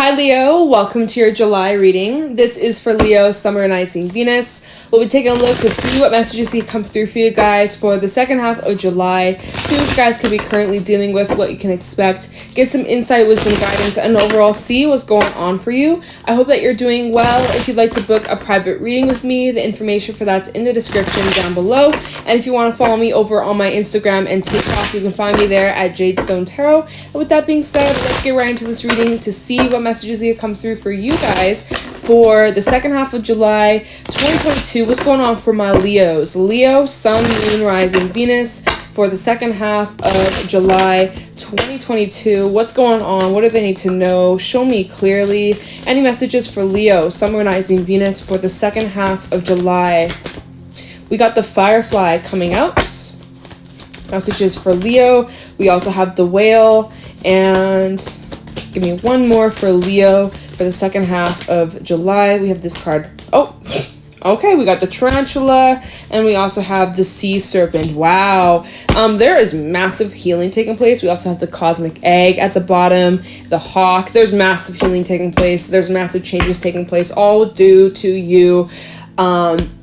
Hi Leo, welcome to your July reading. This is for Leo, Summarizing Venus. We'll be taking a look to see what messages can come through for you guys for the second half of July. See what you guys could be currently dealing with, what you can expect. Get some insight, wisdom, guidance, and overall see what's going on for you. I hope that you're doing well. If you'd like to book a private reading with me, the information for that's in the description down below. And if you want to follow me over on my Instagram and TikTok, you can find me there at JadeStoneTarot. And with that being said, let's get right into this reading to see what messages that come through for you guys for the second half of July 2022. What's going on for my Leos? Leo, Sun, Moon, Rising, Venus for the second half of July 2022. What's going on? What do they need to know? Show me clearly. Any messages for Leo, Sun, Rising, Venus for the second half of July? We got the Firefly coming out. Messages for Leo. We also have the Whale, and give me one more for Leo for the second half of July. We have this card. Oh, okay. We got the Tarantula, and we also have the Sea Serpent. Wow. There is massive healing taking place. We also have the Cosmic Egg at the bottom, the Hawk. There's massive healing taking place. There's massive changes taking place, all due to you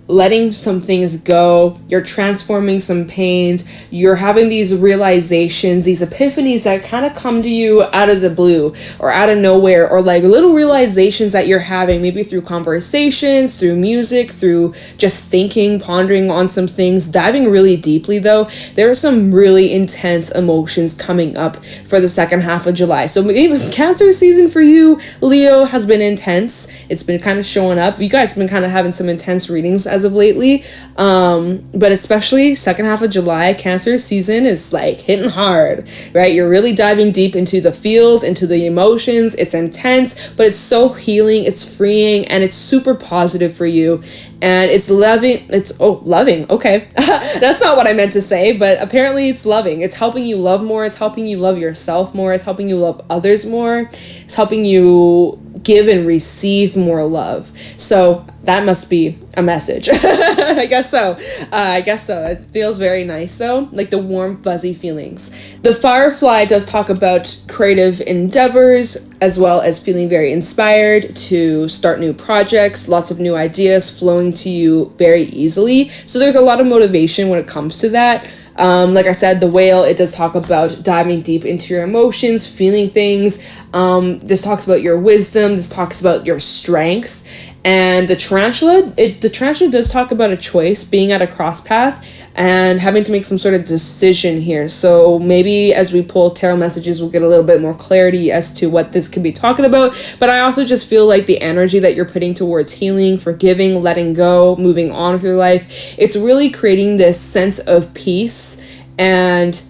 letting some things go. You're transforming some pains. You're having these realizations, these epiphanies that kind of come to you out of the blue or out of nowhere, or like little realizations that you're having, maybe through conversations, through music, through just thinking, pondering on some things, diving really deeply. Though there are some really intense emotions coming up for the second half of July. So maybe Cancer season for you, Leo, has been intense. It's been kind of showing up. You guys have been kind of having some intense readings as of lately, but especially second half of July, Cancer season is like hitting hard, right? You're really diving deep into the feels, into the emotions. It's intense, but it's so healing, it's freeing, and it's super positive for you. And it's loving. Loving. Okay. That's not what I meant to say, but apparently it's loving. It's helping you love more. It's helping you love yourself more. It's helping you love others more. It's helping you give and receive more love. So that must be a message. I guess so. It feels very nice though, like the warm, fuzzy feelings. The Firefly does talk about creative endeavors, as well as feeling very inspired to start new projects, lots of new ideas flowing to you very easily. So there's a lot of motivation when it comes to that. Like I said, the Whale, it does talk about diving deep into your emotions, feeling things. This talks about your wisdom. This talks about your strength. And the Tarantula does talk about a choice, being at a cross path and having to make some sort of decision here. So maybe as we pull tarot messages, we'll get a little bit more clarity as to what this could be talking about. But I also just feel like the energy that you're putting towards healing, forgiving, letting go, moving on with your life, it's really creating this sense of peace and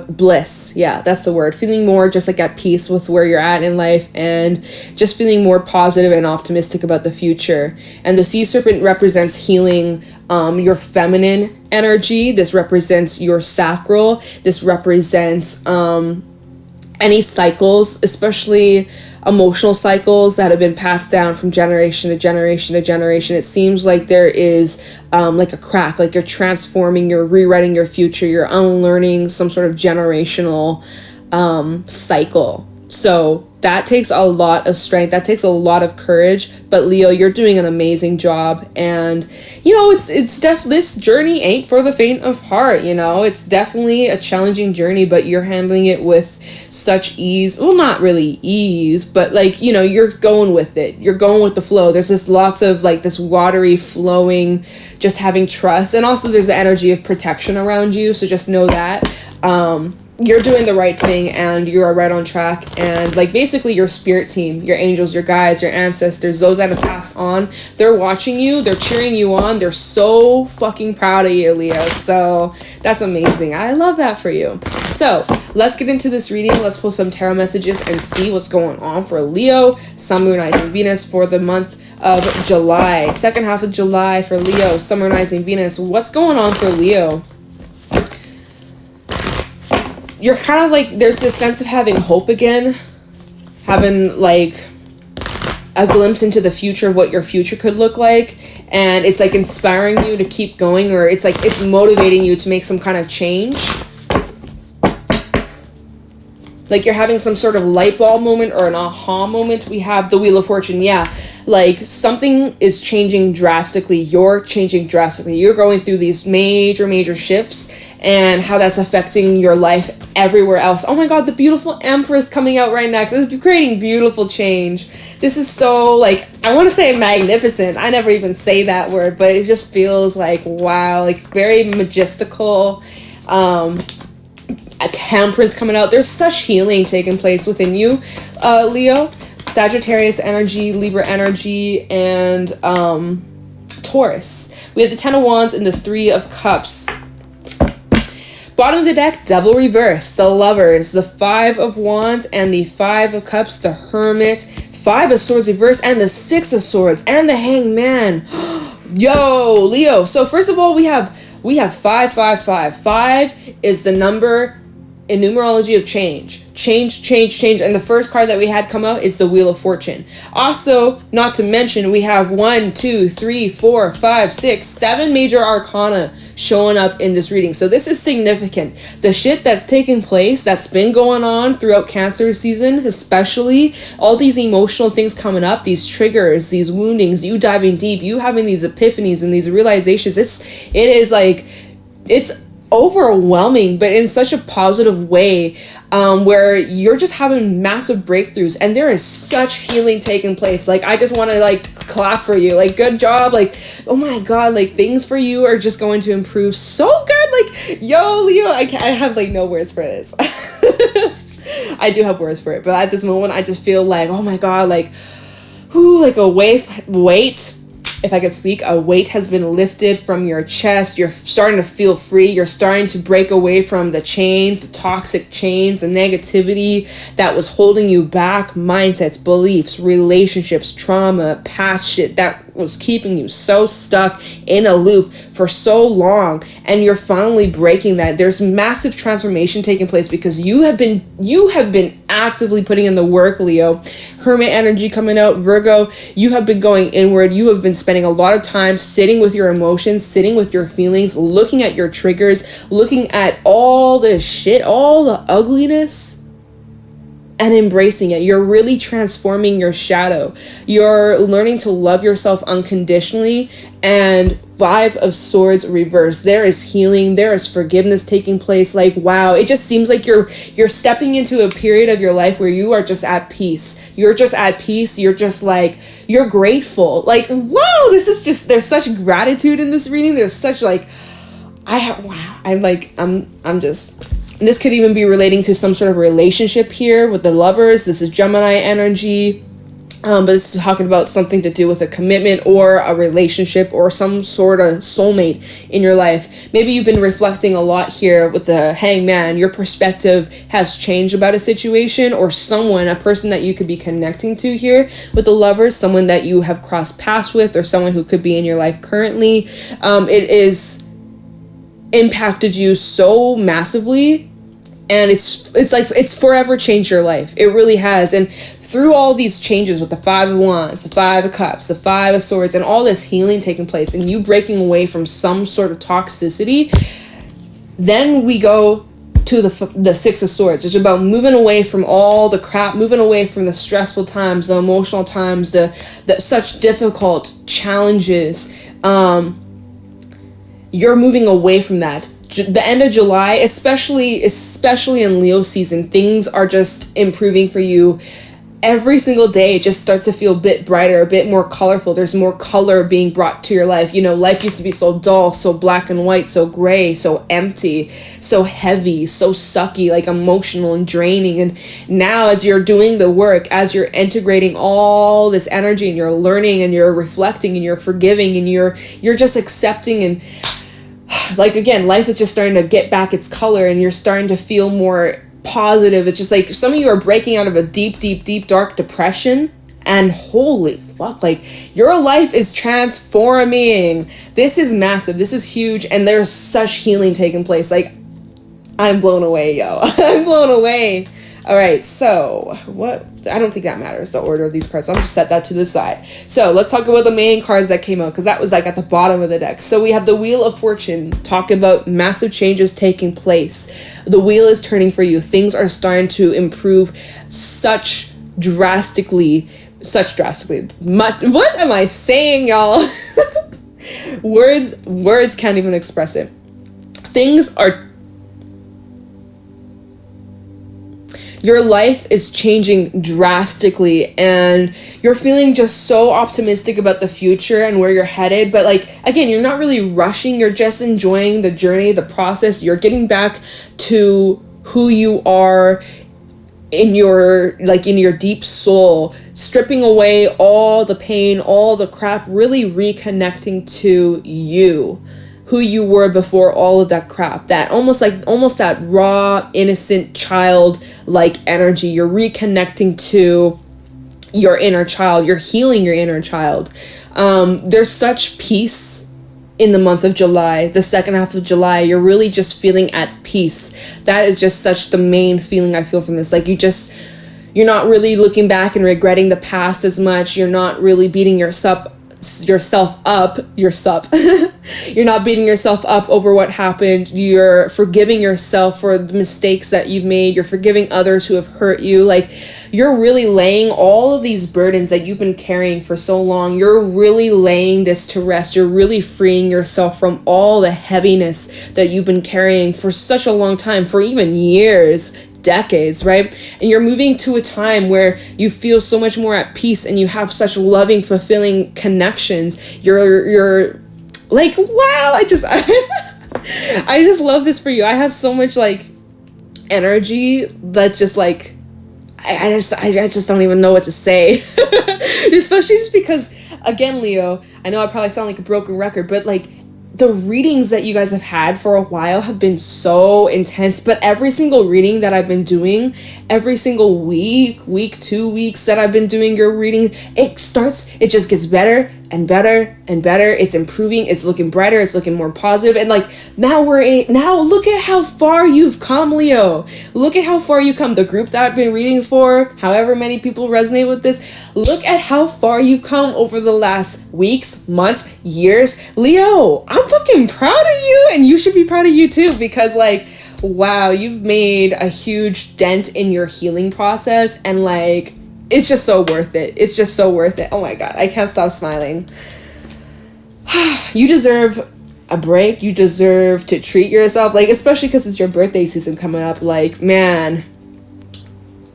bliss. Yeah, that's the word. Feeling more just like at peace with where you're at in life, and just feeling more positive and optimistic about the future. And the Sea Serpent represents healing your feminine energy. This represents your sacral. This represents any cycles, especially emotional cycles that have been passed down from generation to generation to generation. It seems like there is like a crack, like you're transforming, you're rewriting your future, you're unlearning some sort of generational cycle. So that takes a lot of strength, that takes a lot of courage. But Leo, you're doing an amazing job, and you know it's this journey ain't for the faint of heart. You know, it's definitely a challenging journey, but you're handling it with such ease. Well, not really ease, but like, you know, you're going with it. You're going with the flow. There's this lots of like this watery flowing, just having trust, and also there's the energy of protection around you. So just know that you're doing the right thing, and you are right on track. And like basically your spirit team, your angels, your guides, your ancestors, those that have passed on, they're watching you, they're cheering you on, they're so fucking proud of you, Leo. So that's amazing. I love that for you. So let's get into this reading. Let's pull some tarot messages and see what's going on for Leo, Sun, Moon, Rising, Venus for the month of July. Second half of July for Leo, Sun, Moon, Rising, Venus. What's going on for Leo? You're kind of like, there's this sense of having hope again, having like a glimpse into the future of what your future could look like, and it's like inspiring you to keep going, or it's like it's motivating you to make some kind of change. like you're having some sort of light bulb moment or an aha moment. We have the Wheel of Fortune. Yeah, like something is changing drastically. You're changing drastically. You're going through these major shifts, and how that's affecting your life everywhere else. Oh my god, the beautiful Empress coming out right next. It's creating beautiful change. This is so, like, I want to say magnificent. I never even say that word, but it just feels like, wow, like very majestical. A Temperance coming out. There's such healing taking place within you, Leo. Sagittarius energy, Libra energy, and Taurus. We have the Ten of Wands and the Three of Cups. Bottom of the deck, Devil reverse, the Lovers, the Five of Wands, and the Five of Cups, the Hermit, Five of Swords reverse, and the Six of Swords, and the Hangman. Yo, Leo. So first of all, we have 555. 5 is the number in numerology of change. Change. And the first card that we had come out is the Wheel of Fortune. Also, not to mention, we have 1, 2, 3, 4, 5, 6, 7 major arcana showing up in this reading. So this is significant. The shit that's taking place, that's been going on throughout Cancer season, especially all these emotional things coming up, these triggers, these woundings, you diving deep, you having these epiphanies and these realizations. It's overwhelming, but in such a positive way, where you're just having massive breakthroughs, and there is such healing taking place. Like, I just want to like clap for you, like, good job. Like, oh my god, like things for you are just going to improve so good. Like, yo, Leo, I have like no words for this. I do have words for it, but at this moment I just feel like, oh my god, like, whoo, like a weight, if I could speak, a weight has been lifted from your chest. You're starting to feel free. You're starting to break away from the chains, the toxic chains, the negativity that was holding you back, mindsets, beliefs, relationships, trauma, past shit that was keeping you so stuck in a loop for so long, and you're finally breaking that. There's massive transformation taking place because you have been actively putting in the work, Leo. Hermit energy coming out, Virgo. You have been going inward. You have been spending a lot of time sitting with your emotions, sitting with your feelings, looking at your triggers, looking at all the shit, all the ugliness, and embracing it. You're really transforming your shadow. You're learning to love yourself unconditionally. And Five of Swords reverse. There is healing. There is forgiveness taking place. Like, wow, it just seems like you're stepping into a period of your life where you are just at peace. You're just at peace. You're just like, you're grateful. Like, wow, this is just, there's such gratitude in this reading. There's such like, I'm just, this could even be relating to some sort of relationship here with the Lovers. This is Gemini energy. But this is talking about something to do with a commitment or a relationship or some sort of soulmate in your life. Maybe you've been reflecting a lot here with the Hangman. Your perspective has changed about a situation or someone, a person that you could be connecting to here with the Lovers, someone that you have crossed paths with, or someone who could be in your life currently. It is impacted you so massively, and it's forever changed your life. It really has. And through all these changes with the Five of Wands, the Five of Cups, the Five of Swords, and all this healing taking place, and you breaking away from some sort of toxicity, then we go to the Six of Swords, which is about moving away from all the crap, moving away from the stressful times, the emotional times, the such difficult challenges. You're moving away from that. The end of July, especially in Leo season, things are just improving for you. Every single day it just starts to feel a bit brighter, a bit more colorful. There's more color being brought to your life. You know, life used to be so dull, so black and white, so gray, so empty, so heavy, so sucky, like emotional and draining. And now as you're doing the work, as you're integrating all this energy, and you're learning and you're reflecting and you're forgiving and you're just accepting, and like, again, life is just starting to get back its color, and you're starting to feel more positive. It's just like some of you are breaking out of a deep, dark depression, and holy fuck, like, your life is transforming. This is massive. This is huge, and there's such healing taking place. Like, I'm blown away, yo. I'm blown away. All right, so what? I don't think that matters, the order of these cards. I'll just set that to the side. So let's talk about the main cards that came out, because that was like at the bottom of the deck. So we have the Wheel of Fortune, talking about massive changes taking place. The wheel is turning for you. Things are starting to improve such drastically. What am I saying, y'all? Words can't even express it. Your life is changing drastically, and you're feeling just so optimistic about the future and where you're headed. But like, again, you're not really rushing. You're just enjoying the journey, the process. You're getting back to who you are in your deep soul, stripping away all the pain, all the crap, really reconnecting to you, who you were before all of that crap, that almost that raw, innocent child like energy. You're reconnecting to your inner child. You're healing your inner child. There's such peace in the month of July, the second half of July. You're really just feeling at peace. That is just such the main feeling I feel from this. Like, you're not really looking back and regretting the past as much. You're not really beating yourself up. You're not beating yourself up over what happened. You're forgiving yourself for the mistakes that you've made. You're forgiving others who have hurt you. Like, you're really laying all of these burdens that you've been carrying for so long. You're really laying this to rest. You're really freeing yourself from all the heaviness that you've been carrying for such a long time, for even years, decades, right? And you're moving to a time where you feel so much more at peace, and you have such loving, fulfilling connections. You're like, wow, I just love this for you. I have so much like energy that just like I just don't even know what to say. Especially just because, again, Leo, I know I probably sound like a broken record, but like, the readings that you guys have had for a while have been so intense. But every single reading that I've been doing, every single week, 2 weeks that I've been doing your reading, it just gets better and better and better. It's improving. It's looking brighter. It's looking more positive. And like, now look at how far you've come, Leo. Look at how far you've come. The group that I've been reading for, however many people resonate with this, look at how far you've come over the last weeks, months, years. Leo, I'm fucking proud of you, and you should be proud of you too, because like, wow, you've made a huge dent in your healing process, and like, it's just so worth it. It's just so worth it. Oh my God, I can't stop smiling. You deserve a break. You deserve to treat yourself, like, especially because it's your birthday season coming up. Like, man,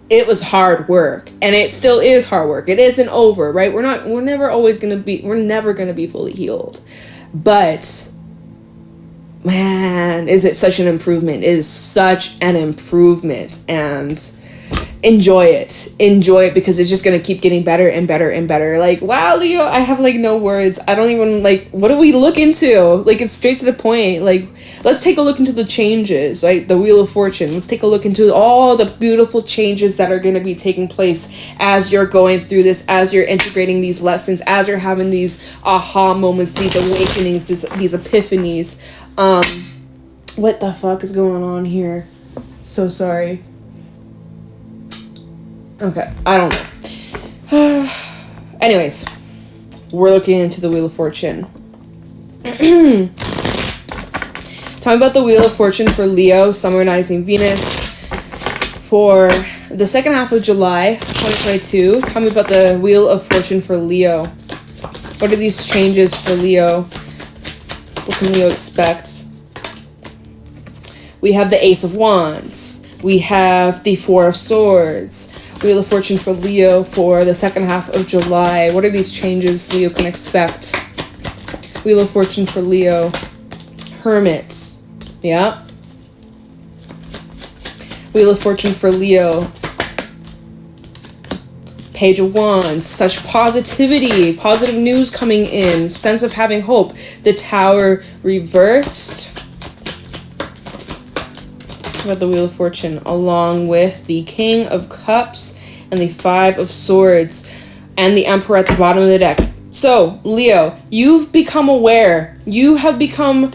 it was hard work, and it still is hard work. It isn't over, right? We're never gonna be fully healed. But man, is it such an improvement? It is such an improvement, and enjoy it, because it's just gonna keep getting better and better and better. Like, wow, Leo, I have like no words. I don't even like, what do we look into? Like, it's straight to the point. Like, let's take a look into the changes, right? The Wheel of Fortune. Let's take a look into all the beautiful changes that are gonna be taking place as you're going through this, as you're integrating these lessons, as you're having these aha moments, these awakenings, these epiphanies. What the fuck is going on here? So sorry. Okay, I don't know. Anyways, we're looking into the Wheel of Fortune. Tell me about the Wheel of Fortune for Leo, Summer Rising Venus, for the second half of July 2022. Tell me about the Wheel of Fortune for Leo. What are these changes for Leo? What can Leo expect? We have the Ace of Wands. We have the Four of Swords. Wheel of Fortune for Leo for the second half of July. What are these changes Leo can expect? Wheel of Fortune for Leo. Hermit. Yeah. Wheel of Fortune for Leo. Page of Wands. Such positivity. Positive news coming in. Sense of having hope. The Tower reversed. About the Wheel of Fortune, along with the King of Cups and the Five of Swords and the Emperor at the bottom of the deck. So, Leo, you've become aware. You have become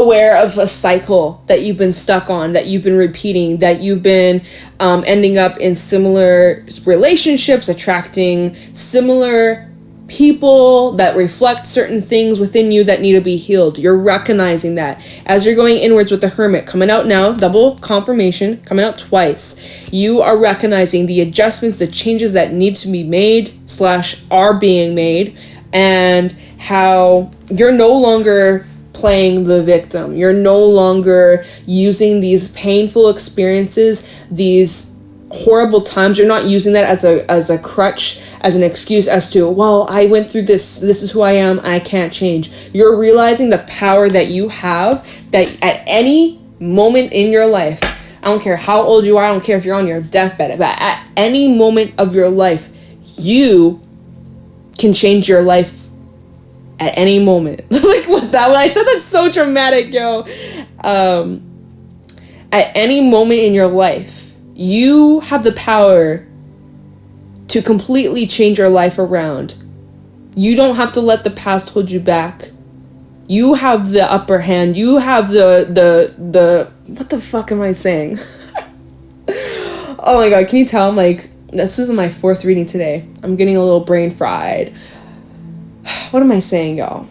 aware of a cycle that you've been stuck on, that you've been repeating, that you've been ending up in similar relationships, attracting similar people that reflect certain things within you that need to be healed. You're recognizing that as you're going inwards with the Hermit, coming out now, double confirmation, coming out twice. You are recognizing the adjustments, the changes that need to be made / are being made, and how you're no longer playing the victim. You're no longer using these painful experiences, these horrible times. You're not using that as a crutch, as an excuse as to, well, I went through this is who I am, I can't change. You're realizing the power that you have, that at any moment in your life, I don't care how old you are, I don't care if you're on your deathbed, but at any moment of your life, you can change your life at any moment. Like, what that, when I said that's so dramatic, yo. At any moment in your life, you have the power to completely change your life around. You don't have to let the past hold you back. You have the upper hand. You have the what the fuck am I saying? Oh my god, can you tell? I'm like, this is my 4th reading today. I'm getting a little brain fried. What am I saying, y'all?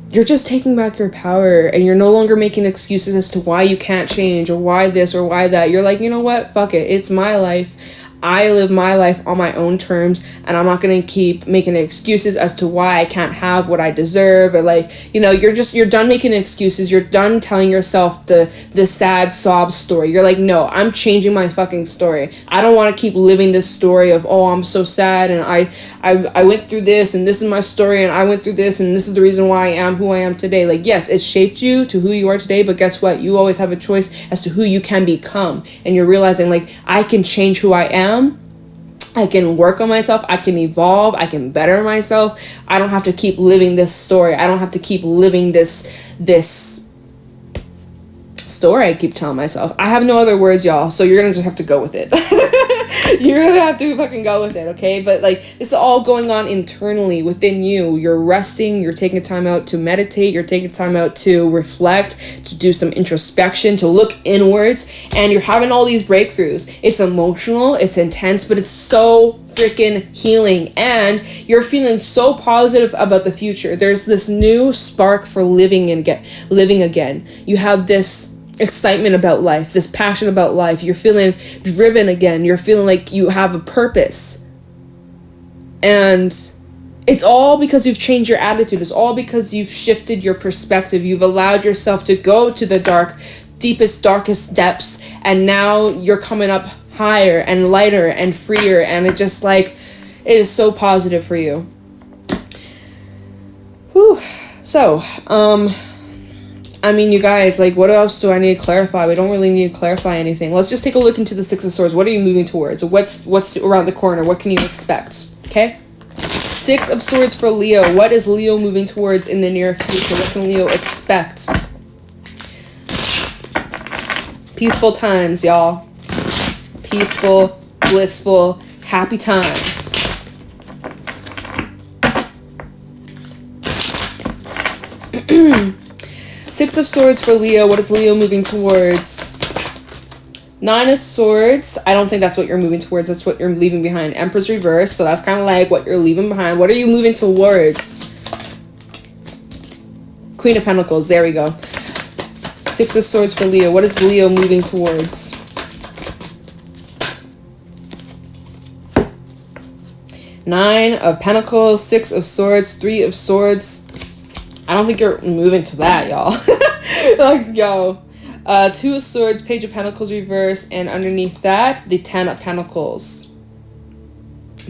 You're just taking back your power, and you're no longer making excuses as to why you can't change or why this or why that. You're like, you know what? Fuck it. It's my life. I live my life on my own terms, and I'm not going to keep making excuses as to why I can't have what I deserve, or like, you know, you're done making excuses. You're done telling yourself the sad sob story. You're like, no, I'm changing my fucking story. I don't want to keep living this story of, oh, I'm so sad, and I went through this, and this is my story, and I went through this, and this is the reason why I am who I am today. Like, yes, it shaped you to who you are today, but guess what? You always have a choice as to who you can become, and you're realizing, like, I can change who I am. I can work on myself. I can evolve. I can better myself. I don't have to keep living this story. I don't have to keep living this story I keep telling myself. I have no other words, y'all, so you're gonna just have to go with it. You're gonna have to fucking go with it, okay? But like, it's all going on internally within you. You're resting, you're taking time out to meditate, you're taking time out to reflect, to do some introspection, to look inwards, and you're having all these breakthroughs. It's emotional, it's intense, but it's so freaking healing, and you're feeling so positive about the future. There's this new spark for living again. You have this excitement about life, this passion about life. You're feeling driven again. You're feeling like you have a purpose. And it's all because you've changed your attitude. It's all because you've shifted your perspective. You've allowed yourself to go to the deepest, darkest depths. And now you're coming up higher and lighter and freer. And it just like, it is so positive for you. Whew. So, I mean, you guys, like, what else do I need to clarify? We don't really need to clarify anything. Let's just take a look into the Six of Swords. What are you moving towards? What's around the corner? What can you expect? Okay? Six of Swords for Leo. What is Leo moving towards in the near future? What can Leo expect? Peaceful times, y'all. Peaceful, blissful, happy times. Six of Swords for Leo. What is Leo moving towards? Nine of Swords. I don't think that's what you're moving towards. That's what you're leaving behind. Empress reverse. So that's kind of like what you're leaving behind. What are you moving towards? Queen of Pentacles. There we go. Six of Swords for Leo. What is Leo moving towards? Nine of Pentacles. Six of Swords. Three of Swords. I don't think you're moving to that, y'all. Like, yo. Two of Swords, Page of Pentacles reverse, and underneath that, the Ten of Pentacles.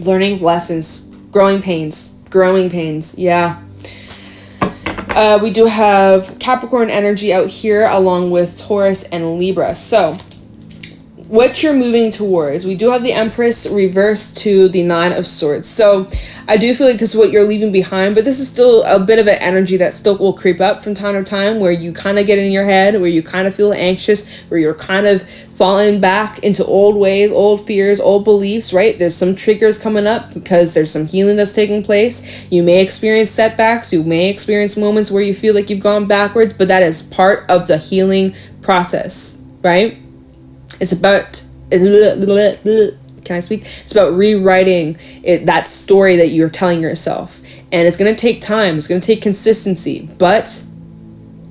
Learning lessons. Growing pains. Yeah. We do have Capricorn energy out here, along with Taurus and Libra. So, what you're moving towards. We do have the Empress reversed to the Nine of Swords. So I do feel like this is what you're leaving behind, but this is still a bit of an energy that still will creep up from time to time, where you kind of get in your head, where you kind of feel anxious, where you're kind of falling back into old ways, old fears, old beliefs, right? There's some triggers coming up because there's some healing that's taking place. You may experience setbacks. You may experience moments where you feel like you've gone backwards, but that is part of the healing process, right? It's about, can I speak? It's about rewriting that story that you're telling yourself. And it's going to take time. It's going to take consistency. But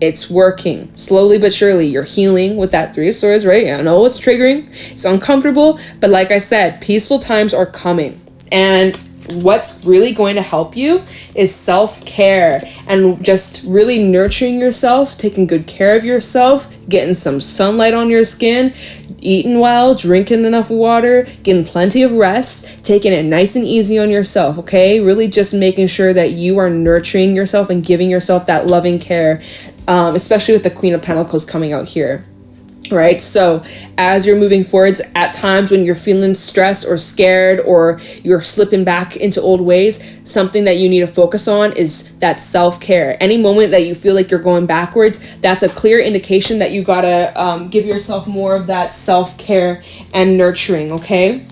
it's working. Slowly but surely, you're healing with that Three of Swords, right? I know it's triggering. It's uncomfortable. But like I said, peaceful times are coming. And what's really going to help you is self-care and just really nurturing yourself, taking good care of yourself, getting some sunlight on your skin, eating well, drinking enough water, getting plenty of rest, taking it nice and easy on yourself, okay? Really just making sure that you are nurturing yourself and giving yourself that loving care, especially with the Queen of Pentacles coming out here. Right? So as you're moving forwards, at times when you're feeling stressed or scared or you're slipping back into old ways, something that you need to focus on is that self-care. Any moment that you feel like you're going backwards, that's a clear indication that you gotta give yourself more of that self-care and nurturing, okay?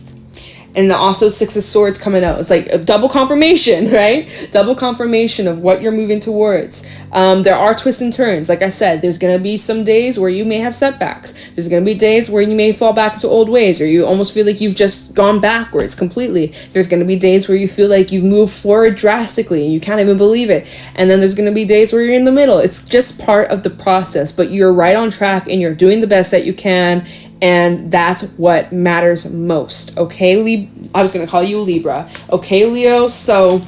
And also Six of Swords coming out. It's like a double confirmation, right? Double confirmation of what you're moving towards. There are twists and turns. Like I said, there's going to be some days where you may have setbacks. There's going to be days where you may fall back into old ways, or you almost feel like you've just gone backwards completely. There's going to be days where you feel like you've moved forward drastically and you can't even believe it. And then there's going to be days where you're in the middle. It's just part of the process, but you're right on track and you're doing the best that you can. And that's what matters most, okay? I was going to call you Libra. Okay, Leo? So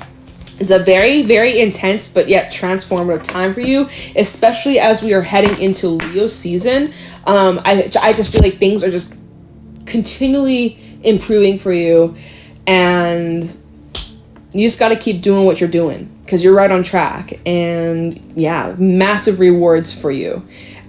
it's a very, very intense but yet transformative time for you, especially as we are heading into Leo season. I just feel like things are just continually improving for you, and you just got to keep doing what you're doing because you're right on track. And yeah, massive rewards for you.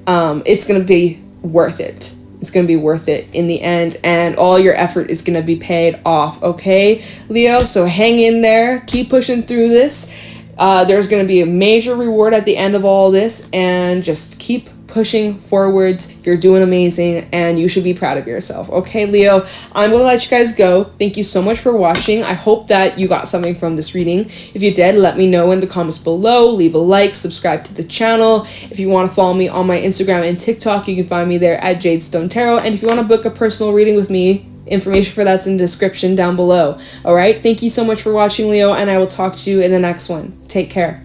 It's going to be worth it. It's going to be worth it in the end, and all your effort is going to be paid off, okay, Leo? So hang in there. Keep pushing through this. There's going to be a major reward at the end of all this, and just keep pushing forwards. You're doing amazing, and you should be proud of yourself, okay, Leo? I'm going to let you guys go. Thank you so much for watching. I hope that you got something from this reading. If you did, let me know in the comments below. Leave a like, subscribe to the channel. If you want to follow me on my Instagram and TikTok, you can find me there at JadeStoneTarot. And if you want to book a personal reading with me, information for that's in the description down below. All right, thank you so much for watching, Leo, and I will talk to you in the next one. Take care.